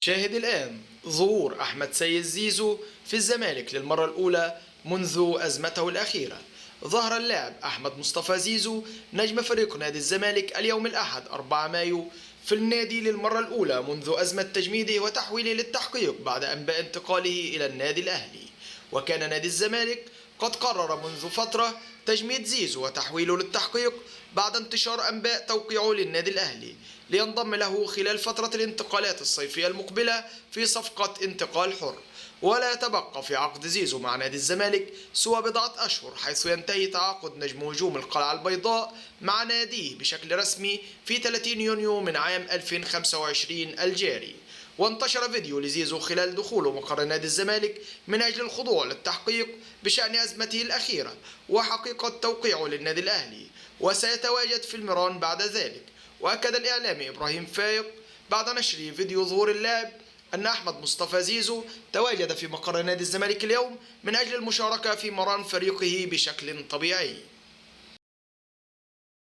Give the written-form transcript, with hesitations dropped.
شاهد الآن ظهور أحمد سيد زيزو في الزمالك للمرة الأولى منذ أزمته الأخيرة. ظهر اللاعب أحمد مصطفى زيزو نجم فريق نادي الزمالك اليوم الأحد 4 مايو في النادي للمرة الأولى منذ أزمة تجميده وتحويله للتحقيق بعد أنباء انتقاله إلى النادي الأهلي. وكان نادي الزمالك قد قرر منذ فترة تجميد زيزو وتحويله للتحقيق بعد انتشار أنباء توقيعه للنادي الأهلي لينضم له خلال فترة الانتقالات الصيفية المقبلة في صفقة انتقال حر. ولا يتبقى في عقد زيزو مع نادي الزمالك سوى بضعة أشهر، حيث ينتهي تعاقد نجم هجوم القلعة البيضاء مع ناديه بشكل رسمي في 30 يونيو من عام 2025 الجاري. وانتشر فيديو لزيزو خلال دخوله مقر نادي الزمالك من أجل الخضوع للتحقيق بشأن أزمته الأخيرة وحقيقة توقيعه للنادي الأهلي، وسيتواجد في المران بعد ذلك. وأكد الإعلامي إبراهيم فايق بعد نشر فيديو ظهور اللاعب أن أحمد مصطفى زيزو تواجد في مقر نادي الزمالك اليوم من أجل المشاركة في مران فريقه بشكل طبيعي.